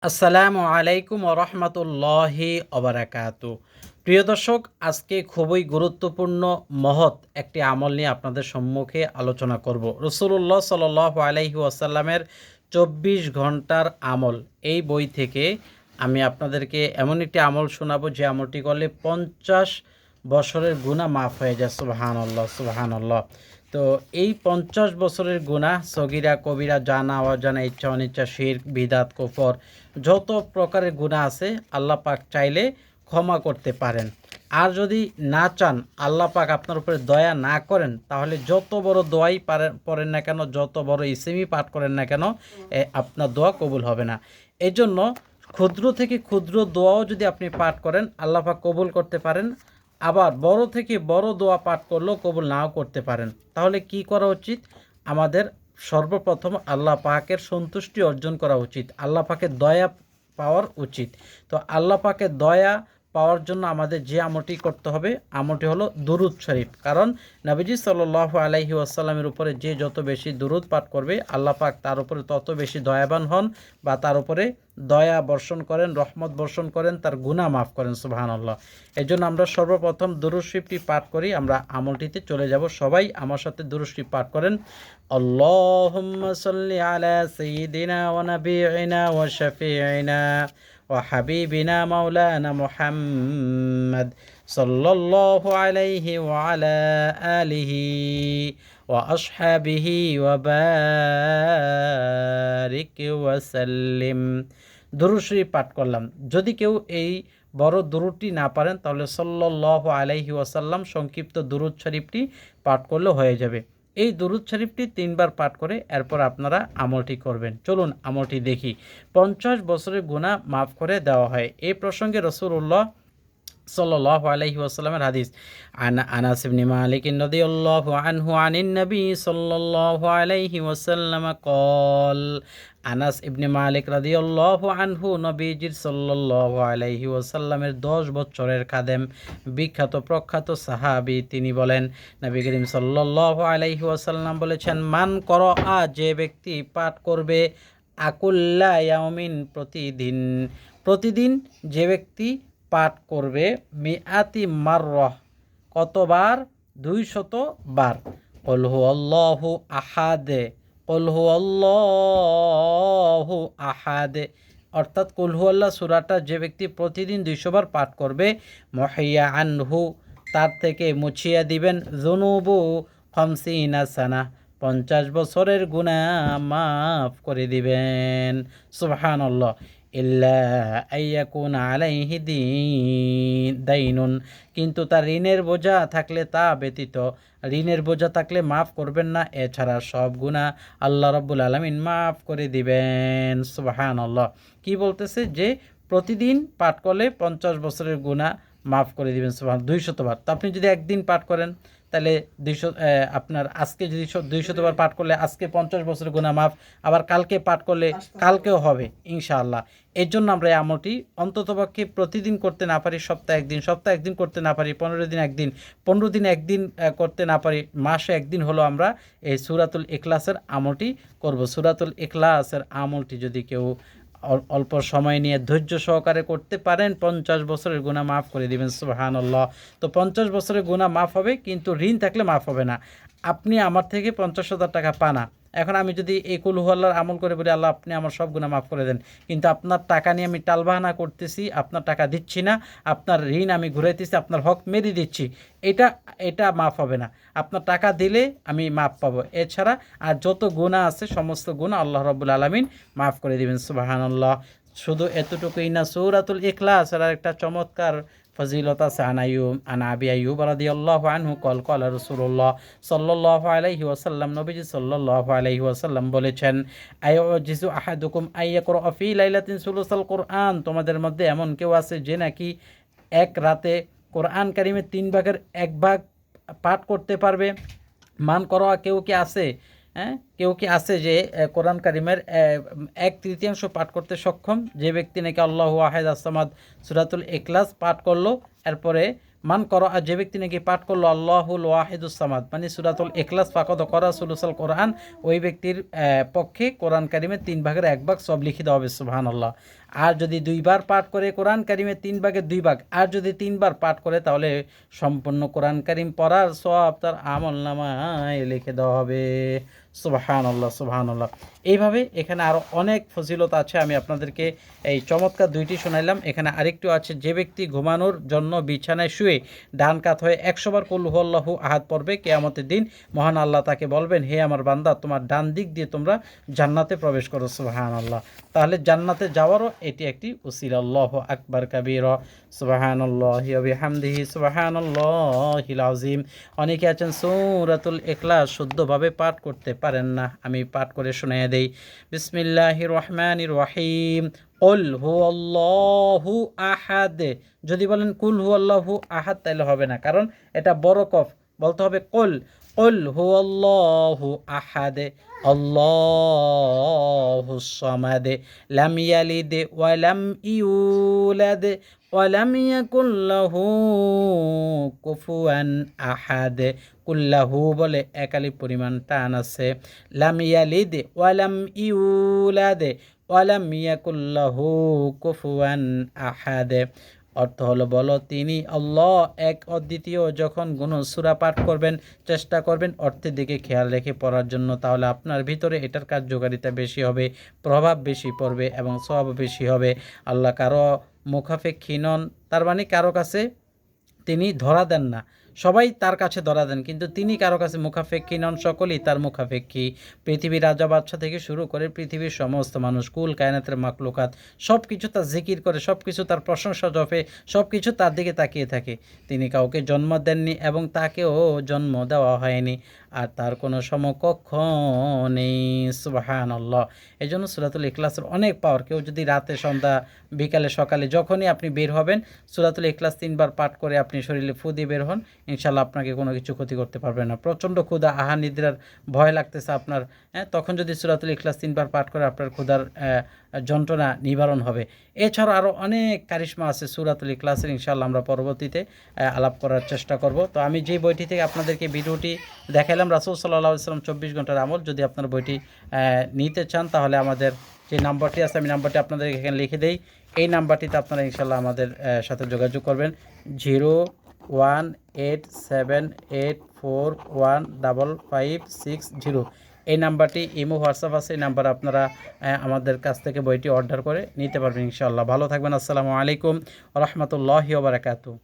আসসালামু আলাইকুম রহমতুল্লাহি অবরাকাতু। প্রিয় দর্শক, আজকে খুবই গুরুত্বপূর্ণ মহৎ একটি আমল নিয়ে আপনাদের সম্মুখে আলোচনা করব। রাসূলুল্লাহ সাল্লাল্লাহু আলাইহি ওয়াসাল্লামের ২৪ ঘন্টার আমল এই বই থেকে আমি আপনাদেরকে এমন একটি আমল শোনাবো যে আমলটি করলে ৫০ বছরের গুনাহ মাফ হয়ে যায়। সুবহানাল্লাহ, সুবহানাল্লাহ। তো এই ৫০ বছরের গুনাহ সগীরা কবিরা, জানা অজানা, ইচ্ছা অনিচ্ছা, শিরক বিদআত কুফর যত প্রকারের গুনাহ আছে আল্লাহ পাক চাইলে ক্ষমা করতে পারেন। আর যদি না চান, আল্লাহ পাক আপনার উপরে দয়া না করেন, তাহলে যত বড় দোয়াই পড়েন না কেন, যত বড় ইসিমি পাঠ করেন না কেন, আপনার দোয়া কবুল হবে না। এই জন্য ক্ষুদ্র থেকে ক্ষুদ্র দোয়াও যদি আপনি পাঠ করেন, আল্লাহ পাক কবুল করতে পারেন। আবার বড় থেকে বড় দোয়া পাঠ করলেও কবুল নাও করতে পারেন। তাহলে কি করা উচিত? আমাদের সর্বপ্রথম আল্লাহ পাকের সন্তুষ্টি অর্জন করা উচিত, আল্লাহ পাকের দয়া পাওয়ার উচিত। তো আল্লাহ পাকের দয়া পাওয়ার জন্য আমাদের যে আমলটি করতে হবে, আমলটি হলো দুরুদ শরীফ। কারণ নবীজি সাল্লাল্লাহু আলাইহি ওয়াসাল্লামের উপরে যে যত বেশি দুরুদ পাঠ করবে, আল্লাহ পাক তার উপরে তত বেশি দয়াবান হন বা তার উপরে দয়া বর্ষণ করেন, রহমত বর্ষণ করেন, তার গুনাহ মাফ করেন। সুবহানাল্লাহ। এই জন্য আমরা সর্বপ্রথম দুরুদ শরীফটি পাঠ করি। আমরা আমলটিতে চলে যাব। সবাই আমার সাথে দুরুদ শরীফ পাঠ করেন। আল্লাহুম্মা সাল্লি আলা সাইয়্যিদিনা ওয়া নাবিয়িনা ওয়া শাফিঈনা ওয়া হাবিবিনা মাওলানা মুহাম্মদ সাল্লাল্লাহু আলাইহি ওয়া আলা আলিহি ওয়া আসহাবিহি ওয়া বারিক ওয়া সাল্লিম। দুরূদ শরীফ পাঠ করলাম। যদি কেউ এই বড় দুরূদটি না পারেন, তাহলে সাল্লাল্লাহু আলাইহি ওয়াসাল্লাম সংক্ষিপ্ত দুরূদ শরীফটি পাঠ করলে হয়ে যাবে। এই দুরূদ শরীফটি ৩ বার পাঠ করে এরপর আপনারা আমলটি করবেন। চলুন আমলটি দেখি। ৫০ বছরের গুনাহ মাফ করে দেওয়া হয়। এই প্রসঙ্গে রাসূলুল্লাহ সাল্লাল্লাহু আলাইহি ওয়াসাল্লামের হাদিস। আনাস ইবনে মালিক রাদিয়াল্লাহু আনহু আনিন নবী সাল্লাল্লাহু আলাইহি ওয়াসাল্লাম ক্বাল। আনাস ইবনে মালিক রাদিয়াল্লাহু আনহু নবীজির সাল্লাল্লাহু আলাইহি ওয়াসাল্লামের ১০ বছরের খাদেম, বিখ্যাত প্রখ্যাত সাহাবী, তিনি বলেন, নবী করিম সাল্লাল্লাহু আলাইহি ওয়াসাল্লাম বলেছেন, মান করআ, যে ব্যক্তি পাঠ করবে, আকুল্লা ইয়াউমিন, প্রতিদিন, প্রতিদিন যে ব্যক্তি পাঠ করবে, মিআতি মাররাহ, কতবার? ২০০ বার। কুল হুয়াল্লাহু আহাদ, কুল হুয়াল্লাহু আহাদ, অর্থাৎ কুল হুয়াল্লাহ সূরাটা যে ব্যক্তি প্রতিদিন ২০০ বার পাঠ করবে, মুহিয়া আনহু, তার থেকে মুছিয়া দিবেন, যুনুবু খামসিনা সানা, ৫০ বছরের গুনাহ মাফ করে দিবেন। সুবহানাল্লাহ। ইল্লা আইয়াকুন আলাইহি দাইনুন, কিন্তু তার ঋণের বোঝা থাকলে, তা ব্যতীত ঋণের বোঝা থাকলে মাফ করবেন না। এছাড়া সব গুনাহ আল্লাহ রাব্বুল আলামিন মাফ করে দিবেন। সুবহানাল্লাহ। কি বলতেছে? যে প্রতিদিন পাঠ করলে ৫০ বছরের গুনাহ মাফ করে দিবেন। সুবহান, ২০০ বার। তো আপনি যদি একদিন পাঠ করেন, তাহলে ২০০, আপনার আজকে যদি ২০০ বার পাঠ করলে আজকে ৫০ বছরের গুনাহ মাফ। আবার কালকে পাঠ করলে কালকেও হবে ইনশাআল্লাহ। এর জন্য আমরা এই আমলটি অন্ততপক্ষে প্রতিদিন করতে না পারি, সপ্তাহে একদিন, সপ্তাহে একদিন করতে না পারি, ১৫ দিন একদিন, ১৫ দিন একদিন করতে না পারি, মাসে একদিন হলো আমরা এই সূরাতুল ইখলাসের আমলটি করব। সূরাতুল ইখলাসের আমলটি যদি কেউ অল্প সময় নিয়ে ধৈর্য সহকারে করতে পারেন, ৫০ বছরের গুনাহ মাফ করে দিবেন। সুবহানাল্লাহ। তো ৫০ বছরের গুনাহ মাফ হবে, কিন্তু ঋণ থাকলে মাফ হবে না। আপনি আমার থেকে ৫০,০০০ টাকা পানা। এখন আমি যদি এই কুল হুয়াল্লাহর আমল করে বলি, আল্লাহ আপনি আমার সব গুনাহ মাফ করে দেন, কিন্তু আপনার টাকা নিয়ে আমি টালবাহানা করতেছি, আপনার টাকা দিচ্ছি না, আপনার ঋণ আমি ঘুরাইতেছি, আপনার হক মেরে দিচ্ছি, এটা এটা মাফ হবে না। আপনার টাকা দিলে আমি মাফ পাবো। এছাড়া আর যত গুনাহ আছে, সমস্ত গুনাহ আল্লাহ রাব্বুল আলামিন মাফ করে দিবেন। সুবহানাল্লাহ। শুধু এতটুকুই না, সূরাতুল ইখলাস এর একটা চমৎকার ফজিলত আছে। আন আবি আইয়ুব রাদিয়াল্লাহু আনহু ক্বাল ক্বালা রাসূলুল্লাহ সাল্লাল্লাহু আলাইহি ওয়াসাল্লাম, নবীজি সাল্লাল্লাহু আলাইহি ওয়াসাল্লাম বলেছেন, আইউজিজু আহাদুকুম আইয়াকরা ফি লাইলাতিন সুলুসাল কুরআন, তোমাদের মধ্যে এমন কেউ আছে যে নাকি এক রাতে কোরআন কারীমের ৩ ভাগের ১ ভাগ পাঠ করতে পারবে? মান করআ, কেউ কি আছে? হ্যাঁ, কেউ কি আছে যে কোরআন কারীমের ১/৩ পাঠ করতে সক্ষম? যে ব্যক্তি নাকি আল্লাহু আহাদ আস-সামাদ সূরাতুল ইখলাস পাঠ করলো, এরপরে মান করআ, যে ব্যক্তি নাকি পাঠ করলো আল্লাহুল ওয়াহিদুস সামাদ, মানে সূরাতুল ইখলাস ফাকাদ করা সুলুসাল কোরআন, ওই ব্যক্তির পক্ষে কোরআন কারীমের ৩ ভাগের ১ ভাগ সব লিখিত হবে। সুবহানাল্লাহ। আর যদি 2 বার পাঠ করে কোরআন কারিমের 3 ভাগের 2 ভাগ, আর যদি 3 বার পাঠ করে তাহলে সম্পূর্ণ কোরআন কারিম পড়ার সওয়াব তার আমলনামায় লিখে দেওয়া হবে। সুবহানাল্লাহ সুবহানাল্লাহ। এইভাবে এখানে আরও অনেক ফজিলত আছে, আমি আপনাদেরকে এই চমৎকার 2টি শোনাইলাম। এখানে আরেকটু আছে, যে ব্যক্তি ঘুমানোর জন্য বিছানায় শুয়ে ডান কাত হয়ে 100 বার কুল হুয়াল্লাহু আহাদ পড়বে, কিয়ামতের দিন মহান আল্লাহ তাকে বলবেন, হে আমার বান্দা, তোমার ডান দিক দিয়ে তোমরা জান্নাতে প্রবেশ করো। সুবহানাল্লাহ। তাহলে জান্নাতে যাওয়ারও এটি একটি উসিলা। আল্লাহু আকবার কাবীরা, সুবহানাল্লাহি ওয়া বিহামদিহি, সুবহানাল্লাহিল আযীম। অনেকে আছেন সূরাতুল ইখলাস শুদ্ধভাবে পাঠ করতে পারেন না, আমি পাঠ করে শোনাইয়া দেই। বিসমিল্লাহির রহমানির রহিম। কুল হুয়াল্লাহু আহাদ। যদি বলেন কুল হুয়াল্লাহু আহাদ তাহলে হবে না, কারণ এটা বড় কফ, বলতে হবে কুল। কুল হুয়াল্লাহু আহাদ আল্লাহুস সামাদ লাম ইয়ালিদ ওয়া লাম ইউলাদ ওয়া লাম ইয়াকুল লাহু কুফুয়ান আহাদ। কুল্লাহু বলে একালি পরিমাণ টান আছে। লাম ইয়ালিদ ওয়া লাম ইউলাদ ওয়া লাম ইয়াকুল লাহু কুফুয়ান আহাদ। অর্থ হলো, বলো তিনি আল্লাহ এক অদ্বিতীয়। যখন কোনো সূরা পাঠ করবেন চেষ্টা করবেন অর্থের দিকে খেয়াল রেখে পড়ার জন্য, তাহলে আপনার ভিতরে এটার কার্যকারিতা বেশি হবে, প্রভাব বেশি পড়বে এবং সওয়াব বেশি হবে। আল্লাহ কারো মুখাপেক্ষী নন, তার মানে কারো কাছে তিনি ধরা দেন না, সবাই তার কাছে ধরা দেন, কিন্তু তিনি কারো কাছে মুখাপেক্ষী নন, সকলেই তার মুখাপেক্ষী। পৃথিবীর রাজা বাদশা থেকে শুরু করে পৃথিবীর সমস্ত মানুষ, কুল কায়নাতের মাকলুকাত সব কিছু তার জিকির করে, সব কিছু তার প্রশংসা জপে, সব কিছু তার দিকে তাকিয়ে থাকে। তিনি কাউকে জন্ম দেননি এবং তাকেও জন্ম দেওয়া হয়নি, আর তার কোনো সমকক্ষ নেই। সুবহানাল্লাহ। এই জন্য সূরাতুল ইখলাসের অনেক পাওয়ার। কেউ যদি রাতে, সন্ধ্যা, বিকালে, সকালে যখনই আপনি বের হবেন সূরাতুল ইখলাস 3 বার পাঠ করে আপনি শরীরে ফু দিয়ে বের হন, ইনশাল্লাহ আপনাকে কোনো কিছু ক্ষতি করতে পারবে না। প্রচণ্ড ক্ষুধা, আহার নিদ্রার ভয় লাগতেছে আপনার, তখন যদি সূরাতুল ইখলাস 3 বার পাঠ করে আপনার ক্ষুধার যন্ত্রণা নিবারণ হবে। এছাড়াও আরও অনেক কারিশমা আছে সূরাতুল ইখলাসের, ইনশাল্লাহ আমরা পরবর্তীতে আলাপ করার চেষ্টা করব। তো আমি যে বইটি থেকে আপনাদেরকে ভিডিওটি দেখালাম, রাসূল সাল্লাল্লাহু আলাইহি ওয়াসাল্লাম 24 ঘন্টার আমল, যদি আপনার বইটি নিতে চান তাহলে আমাদের যে নাম্বারটি আছে, আমি নাম্বারটি আপনাদের এখানে লিখে দেই। এই নাম্বারটিতে আপনারা ইনশাল্লাহ আমাদের সাথে যোগাযোগ করবেন। 0187841556 এই নাম্বারটি ইমো, হোয়াটসঅ্যাপ আছে, এই নাম্বারে আপনারা আমাদের কাছ থেকে বইটি অর্ডার করে নিতে পারবেন ইনশাআল্লাহ। ভালো থাকবেন। আসসালামু আলাইকুম ওয়া রাহমাতুল্লাহি ওয়া বারাকাতুহু।